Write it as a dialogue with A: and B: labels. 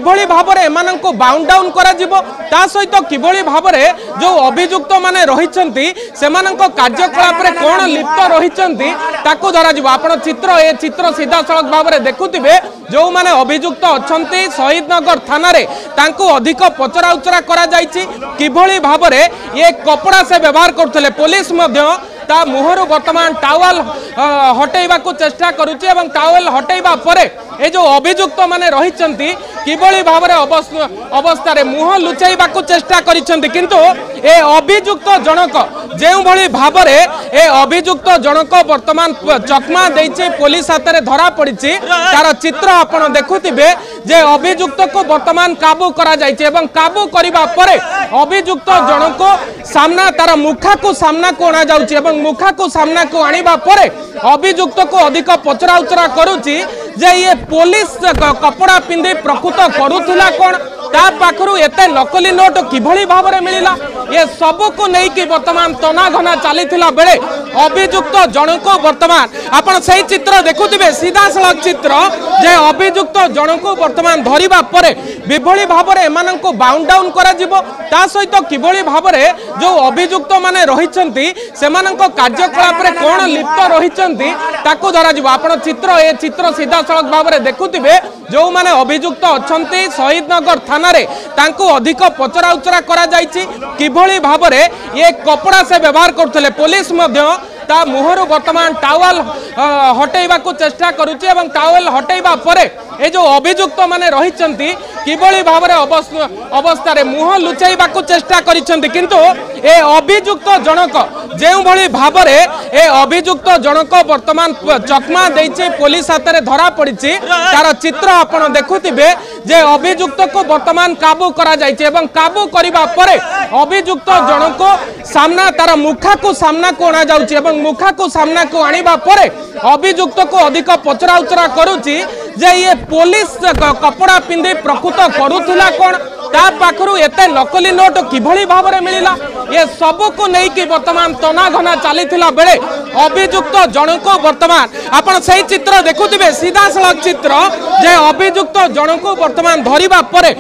A: किभली भाबरे एमानंको bound down करा जिवो ता सहित किभली भाबरे जो अभियुक्त माने रहिचंती सेमानंको कार्यकलाप रे कोन लिप्त रहिचंती ताको धरा जिवो। आपण चित्र सीधा सड़क भाबरे देखुथिबे जो माने अभियुक्त अछंती शहीद नगर थाना रे तांको अधिक पचरा उचरा करा जायछि किभली भाबरे ये कपड़ा से व्यवहार करथले पुलिस मध्य ता मुहरु वर्तमान टावल हटेइबा को चेष्टा करूची एवं टावल हटेइबा परे ए जो अभियुक्त माने रहिचंती किभली भाबरे अवस्था रे मुह लुचाइबा को चेष्टा करिसंती किंतु ए अभियुक्त जनक जेउ भली भाबरे ए अभियुक्त जनक वर्तमान चकमा देछि पुलिस हाथ रे धरा पड़िछि तार चित्र आपण देखुथिबे जे अभियुक्त को वर्तमान काबू करा जायछि एवं काबू करिबा परे अभियुक्त जनक सामना तार मुखा को सामना को आना जाउछि एवं मुखा को सामना को आनिबा परे अभियुक्त को अधिक पचरा उचरा करूछि जे ये पुलिस कपड़ा पिंधि प्रकृत करूथिला कोन ता पाखरु एते नकली नोट किभली भाबरे मिलिला ये सब को नहीं कि वर्तमान तना घना चलीथिला बेले अभियुक्त जनक वर्तमान आपण सही चित्र देखुथिबे सीधा सड़क चित्र जे अभियुक्त जनक वर्तमान धरिबा परे विभली भाबरे एमानंको बाउंड डाउन करा जिवो ता सहित किभली भाबरे जो अभियुक्त माने रहिचंती सेमानंको कार्यकलाप रे कोन लिप्त रहिचंती ताको धरा जिवो। आपण चित्र सीधा सड़क भाबरे देखुथिबे जो माने अभियुक्त अछंती शहीद नगर थाना रे तांको अधिक पचरा उचरा करा जायछि किभली भाबरे ये कपड़ा से व्यवहार करथले पुलिस मध्य ता मुहरु वर्तमान टावल हटेइबा को चेष्टा करूची एवं टावल हटेइबा परे ए जो अभियुक्त माने रहिचंती किभली भाबरे अवस्था रे मुह लुचाइबा को चेष्टा करिसंती किंतु ए अभियुक्त जनक जेउ भली भाबरे ए अभियुक्त जनक वर्तमान चकमा देछि पुलिस हाथ रे धरा पड़िछि तार चित्र आपण देखुथिबे जे अभियुक्त को वर्तमान काबू करा जायछि एवं काबू करिबा परे अभियुक्त जनक सामना तार मुखा को सामना को आना जाउछि एवं मुखा को सामना को आनिबा परे अभियुक्त को अधिक पचरा उचरा करूछि जे ये पुलिस कपड़ा पिंधि प्रकृत करूथिला कोन ता पाखरु एते नकली नोट किभली भाबरे मिलिला ये सब को नहीं कि वर्तमान तना घना चलीथिला बेले अभियुक्त जनक वर्तमान आपण सही चित्र देखुथिबे सीधा सड़क चित्र जे अभियुक्त जनक वर्तमान धरिबा परे